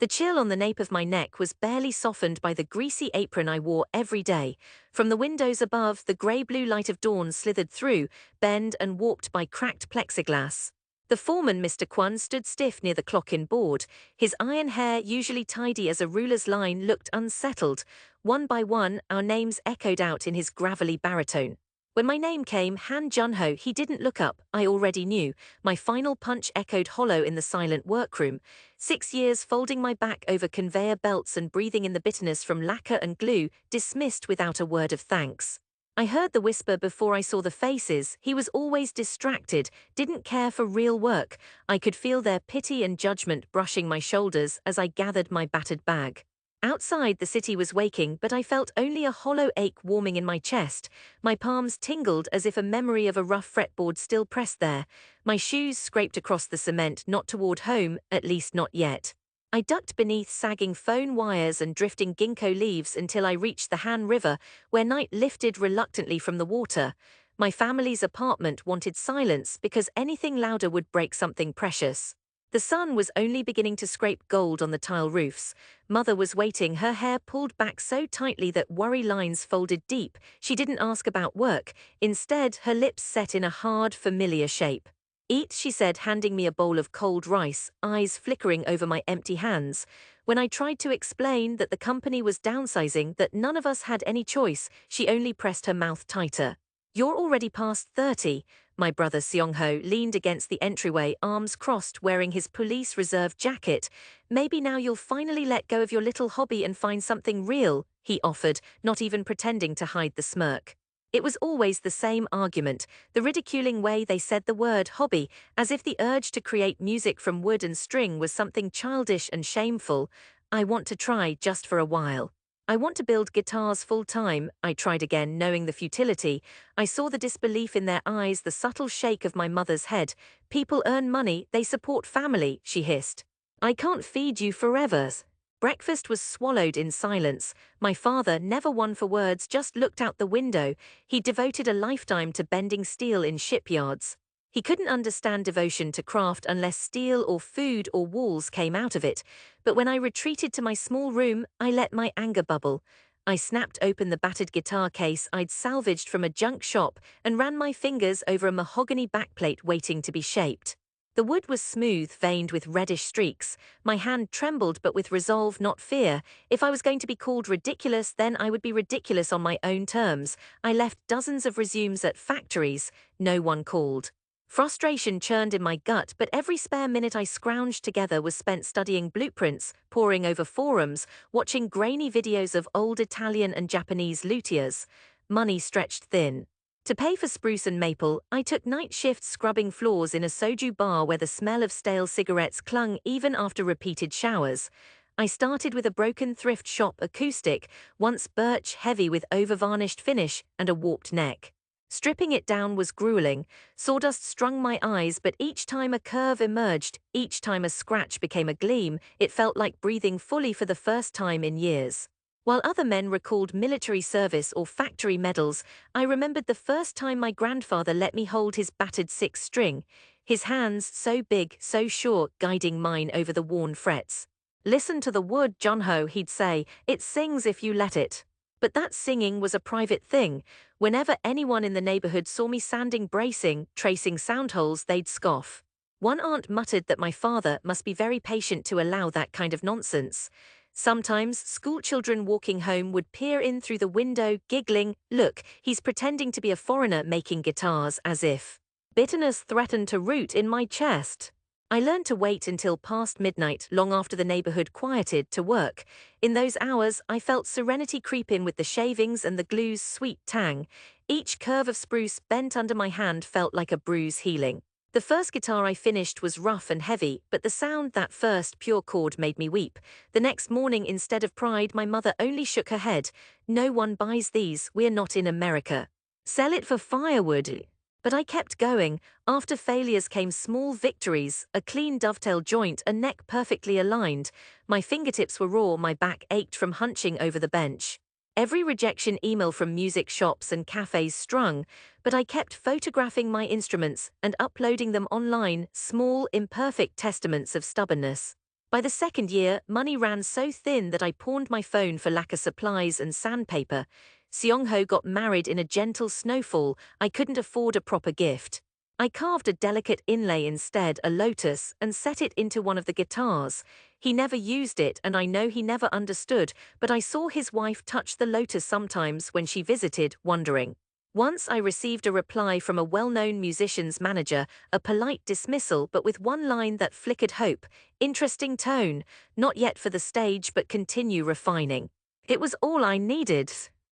The chill on the nape of my neck was barely softened by the greasy apron I wore every day. From the windows above, the grey-blue light of dawn slithered through, bent and warped by cracked plexiglass. The foreman, Mr. Kwon, stood stiff near the clock-in board. His iron hair, usually tidy as a ruler's line, looked unsettled. One by one, our names echoed out in his gravelly baritone. When my name came, Han Junho, he didn't look up, I already knew. My final punch echoed hollow in the silent workroom. 6 years folding my back over conveyor belts and breathing in the bitterness from lacquer and glue, dismissed without a word of thanks. I heard the whisper before I saw the faces. He was always distracted, didn't care for real work. I could feel their pity and judgment brushing my shoulders as I gathered my battered bag. Outside, the city was waking, but I felt only a hollow ache warming in my chest. My palms tingled as if a memory of a rough fretboard still pressed there. My shoes scraped across the cement, not toward home, at least not yet. I ducked beneath sagging phone wires and drifting ginkgo leaves until I reached the Han River, where night lifted reluctantly from the water. My family's apartment wanted silence because anything louder would break something precious. The sun was only beginning to scrape gold on the tile roofs. Mother was waiting, her hair pulled back so tightly that worry lines folded deep. She didn't ask about work. Instead, her lips set in a hard, familiar shape. "Eat," she said, handing me a bowl of cold rice, eyes flickering over my empty hands. When I tried to explain that the company was downsizing, that none of us had any choice, she only pressed her mouth tighter. "You're already past 30. My brother Seong-ho leaned against the entryway, arms crossed, wearing his police reserve jacket. "Maybe now you'll finally let go of your little hobby and find something real," he offered, not even pretending to hide the smirk. It was always the same argument, the ridiculing way they said the word hobby, as if the urge to create music from wood and string was something childish and shameful. "I want to try just for a while. I want to build guitars full-time," I tried again, knowing the futility. I saw the disbelief in their eyes, the subtle shake of my mother's head. "People earn money, they support family," she hissed. "I can't feed you forever." Breakfast was swallowed in silence. My father, never one for words, just looked out the window. He devoted a lifetime to bending steel in shipyards. He couldn't understand devotion to craft unless steel or food or walls came out of it. But when I retreated to my small room, I let my anger bubble. I snapped open the battered guitar case I'd salvaged from a junk shop and ran my fingers over a mahogany backplate waiting to be shaped. The wood was smooth, veined with reddish streaks. My hand trembled, but with resolve, not fear. If I was going to be called ridiculous, then I would be ridiculous on my own terms. I left dozens of resumes at factories. No one called. Frustration churned in my gut, but every spare minute I scrounged together was spent studying blueprints, poring over forums, watching grainy videos of old Italian and Japanese luthiers. Money stretched thin. To pay for spruce and maple, I took night shifts scrubbing floors in a soju bar where the smell of stale cigarettes clung even after repeated showers. I started with a broken thrift shop acoustic, once birch heavy with over-varnished finish and a warped neck. Stripping it down was grueling. Sawdust strung my eyes, but each time a curve emerged, each time a scratch became a gleam, it felt like breathing fully for the first time in years. While other men recalled military service or factory medals, I remembered the first time my grandfather let me hold his battered six-string, his hands so big, so sure, guiding mine over the worn frets. "Listen to the wood, Junho," he'd say, "it sings if you let it." But that singing was a private thing. Whenever anyone in the neighborhood saw me sanding, bracing, tracing sound holes, they'd scoff. One aunt muttered that my father must be very patient to allow that kind of nonsense. Sometimes, schoolchildren walking home would peer in through the window, giggling, "Look, he's pretending to be a foreigner making guitars," as if. Bitterness threatened to root in my chest. I learned to wait until past midnight, long after the neighborhood quieted, to work. In those hours, I felt serenity creep in with the shavings and the glue's sweet tang. Each curve of spruce bent under my hand felt like a bruise healing. The first guitar I finished was rough and heavy, but the sound, that first pure chord, made me weep. The next morning, instead of pride, my mother only shook her head. "No one buys these, we're not in America. Sell it for firewood." But I kept going. After failures came small victories, a clean dovetail joint, a neck perfectly aligned. My fingertips were raw, my back ached from hunching over the bench. Every rejection email from music shops and cafes strung, but I kept photographing my instruments and uploading them online, small, imperfect testaments of stubbornness. By the second year, money ran so thin that I pawned my phone for lacquer supplies and sandpaper. Seong-ho got married in a gentle snowfall. I couldn't afford a proper gift. I carved a delicate inlay instead, a lotus, and set it into one of the guitars. He never used it, and I know he never understood, but I saw his wife touch the lotus sometimes when she visited, wondering. Once I received a reply from a well-known musician's manager, a polite dismissal but with one line that flickered hope. Interesting tone, not yet for the stage but continue refining. It was all I needed.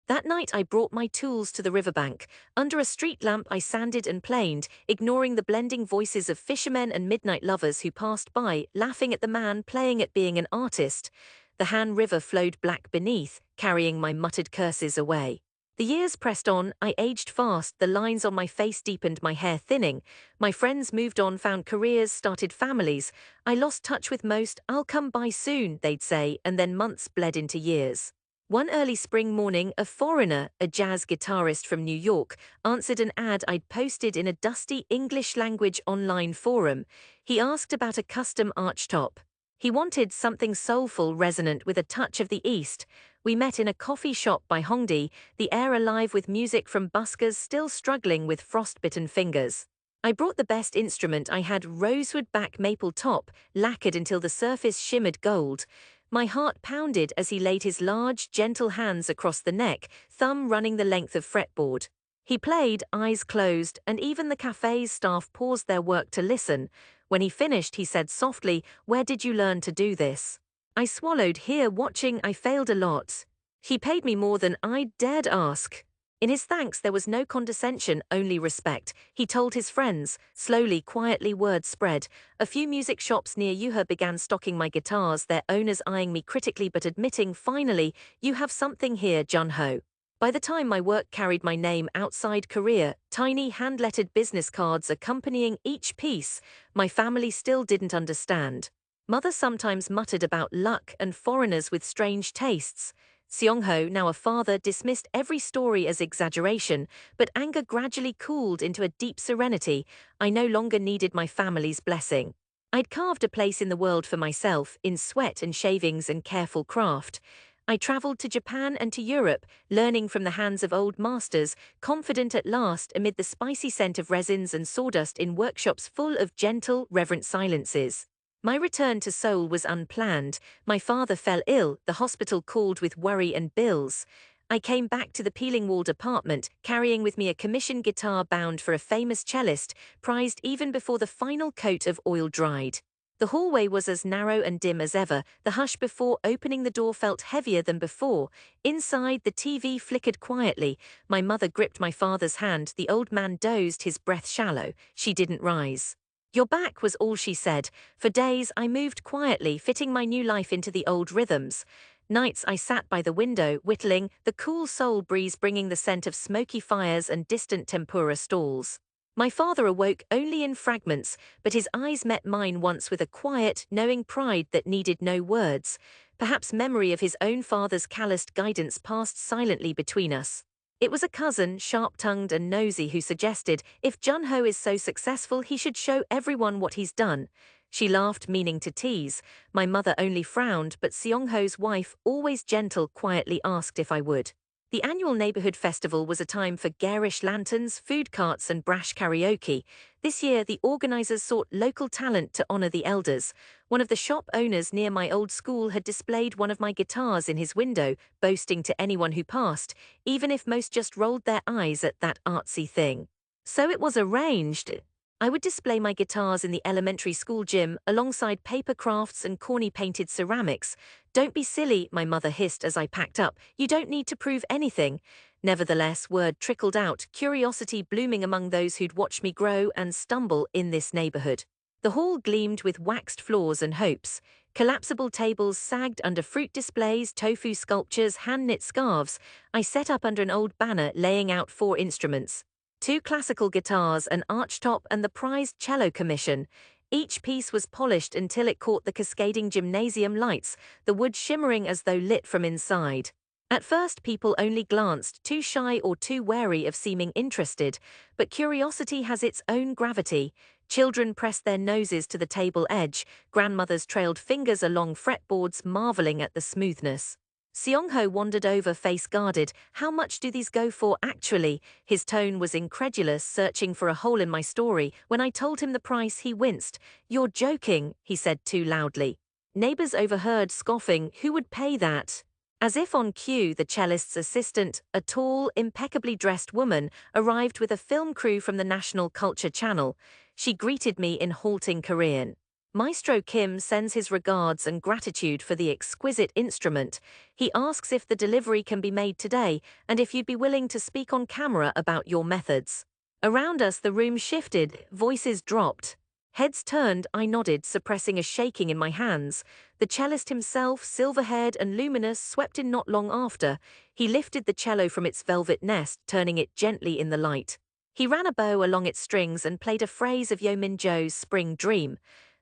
That night I brought my tools to the riverbank. Under a street lamp I sanded and planed, ignoring the blending voices of fishermen and midnight lovers who passed by, laughing at the man playing at being an artist. The Han River flowed black beneath, carrying my muttered curses away. The years pressed on, I aged fast, the lines on my face deepened, my hair thinning. My friends moved on, found careers, started families. I lost touch with most. I'll come by soon, they'd say, and then months bled into years. One early spring morning, a foreigner, a jazz guitarist from New York, answered an ad I'd posted in a dusty English-language online forum. He asked about a custom archtop. He wanted something soulful, resonant with a touch of the East. We met in a coffee shop by Hongdae, the air alive with music from buskers still struggling with frostbitten fingers. I brought the best instrument I had, rosewood back maple top, lacquered until the surface shimmered gold. My heart pounded as he laid his large, gentle hands across the neck, thumb running the length of fretboard. He played, eyes closed, and even the cafe's staff paused their work to listen. When he finished, he said softly, "Where did you learn to do this?" I swallowed. Here, watching, I failed a lot. He paid me more than I dared ask. In his thanks there was no condescension, only respect. He told his friends. Slowly, quietly, word spread. A few music shops near Yuha began stocking my guitars, their owners eyeing me critically but admitting, "Finally, you have something here, Jun-ho." By the time my work carried my name outside Korea, tiny hand-lettered business cards accompanying each piece, my family still didn't understand. Mother sometimes muttered about luck and foreigners with strange tastes. Seong-ho, now a father, dismissed every story as exaggeration, but anger gradually cooled into a deep serenity. I no longer needed my family's blessing. I'd carved a place in the world for myself, in sweat and shavings and careful craft. I traveled to Japan and to Europe, learning from the hands of old masters, confident at last amid the spicy scent of resins and sawdust in workshops full of gentle, reverent silences. My return to Seoul was unplanned. My father fell ill, the hospital called with worry and bills. I came back to the peeling-walled apartment, carrying with me a commission guitar bound for a famous cellist, prized even before the final coat of oil dried. The hallway was as narrow and dim as ever. The hush before opening the door felt heavier than before. Inside, the TV flickered quietly. My mother gripped my father's hand. The old man dozed, his breath shallow. She didn't rise. "You're back," was all she said. For days, I moved quietly, fitting my new life into the old rhythms. Nights I sat by the window, whittling, the cool Seoul breeze bringing the scent of smoky fires and distant tempura stalls. My father awoke only in fragments, but his eyes met mine once with a quiet, knowing pride that needed no words. Perhaps memory of his own father's calloused guidance passed silently between us. It was a cousin, sharp-tongued and nosy, who suggested, "If Jun-ho is so successful, he should show everyone what he's done." She laughed, meaning to tease. My mother only frowned, but Seong-ho's wife, always gentle, quietly asked if I would. The annual neighborhood festival was a time for garish lanterns, food carts, and brash karaoke. This year, the organizers sought local talent to honor the elders. One of the shop owners near my old school had displayed one of my guitars in his window, boasting to anyone who passed, even if most just rolled their eyes at that artsy thing. So it was arranged. I would display my guitars in the elementary school gym alongside paper crafts and corny painted ceramics. "Don't be silly," my mother hissed as I packed up. "You don't need to prove anything." Nevertheless, word trickled out, curiosity blooming among those who'd watched me grow and stumble in this neighborhood. The hall gleamed with waxed floors and hopes. Collapsible tables sagged under fruit displays, tofu sculptures, hand-knit scarves. I set up under an old banner laying out 4 instruments. 2 classical guitars, an archtop, and the prized cello commission. Each piece was polished until it caught the cascading gymnasium lights, the wood shimmering as though lit from inside. At first, people only glanced, too shy or too wary of seeming interested, but curiosity has its own gravity. Children pressed their noses to the table edge, grandmothers trailed fingers along fretboards, marveling at the smoothness. Seong-ho wandered over, face guarded. How much do these go for, actually? His tone was incredulous, searching for a hole in my story. When I told him the price, he winced. You're joking, he said too loudly. Neighbors overheard, scoffing. Who would pay that? As if on cue, the cellist's assistant, a tall, impeccably dressed woman, arrived with a film crew from the National Culture Channel. She greeted me in halting Korean. Maestro Kim sends his regards and gratitude for the exquisite instrument. He asks if the delivery can be made today and if you'd be willing to speak on camera about your methods. Around us, the room shifted, voices dropped. Heads turned, I nodded, suppressing a shaking in my hands. The cellist himself, silver-haired and luminous, swept in not long after. He lifted the cello from its velvet nest, turning it gently in the light. He ran a bow along its strings and played a phrase of Yo Min-jo's Spring Dream.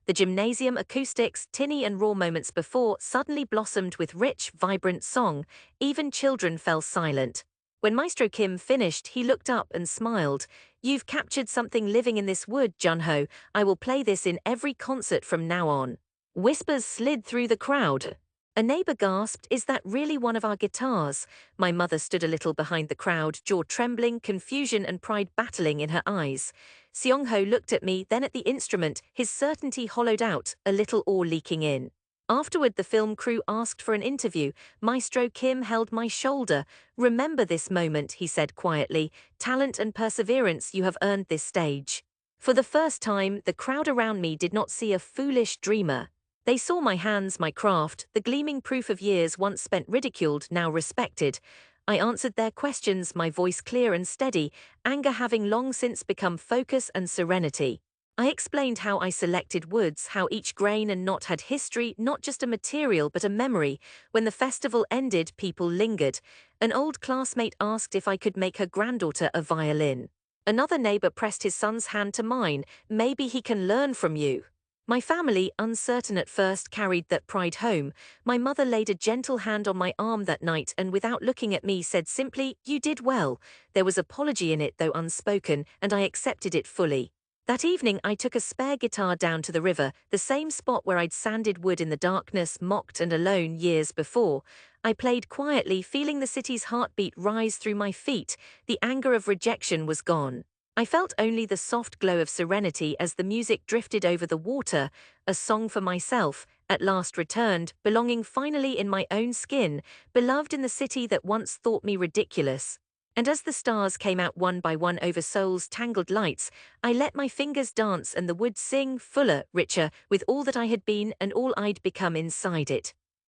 The gymnasium acoustics, tinny and raw moments before, suddenly blossomed with rich, vibrant song. Even children fell silent. When Maestro Kim finished, he looked up and smiled. You've captured something living in this wood, Junho. I will play this in every concert from now on. Whispers slid through the crowd. A neighbor gasped, is that really one of our guitars? My mother stood a little behind the crowd, jaw trembling, confusion and pride battling in her eyes. Seong-ho looked at me, then at the instrument, his certainty hollowed out, a little awe leaking in. Afterward, the film crew asked for an interview. Maestro Kim held my shoulder. Remember this moment, he said quietly. Talent and perseverance, you have earned this stage. For the first time, the crowd around me did not see a foolish dreamer. They saw my hands, my craft, the gleaming proof of years once spent ridiculed, now respected. I answered their questions, my voice clear and steady, anger having long since become focus and serenity. I explained how I selected woods, how each grain and knot had history, not just a material but a memory. When the festival ended, people lingered. An old classmate asked if I could make her granddaughter a violin. Another neighbor pressed his son's hand to mine. Maybe he can learn from you. My family, uncertain at first, carried that pride home. My mother laid a gentle hand on my arm that night and without looking at me said simply, you did well. There was apology in it though unspoken, and I accepted it fully. That evening I took a spare guitar down to the river, the same spot where I'd sanded wood in the darkness, mocked and alone years before. I played quietly, feeling the city's heartbeat rise through my feet. The anger of rejection was gone. I felt only the soft glow of serenity as the music drifted over the water, a song for myself, at last returned, belonging finally in my own skin, beloved in the city that once thought me ridiculous. And as the stars came out one by one over Seoul's tangled lights, I let my fingers dance and the wood sing, fuller, richer, with all that I had been and all I'd become inside it.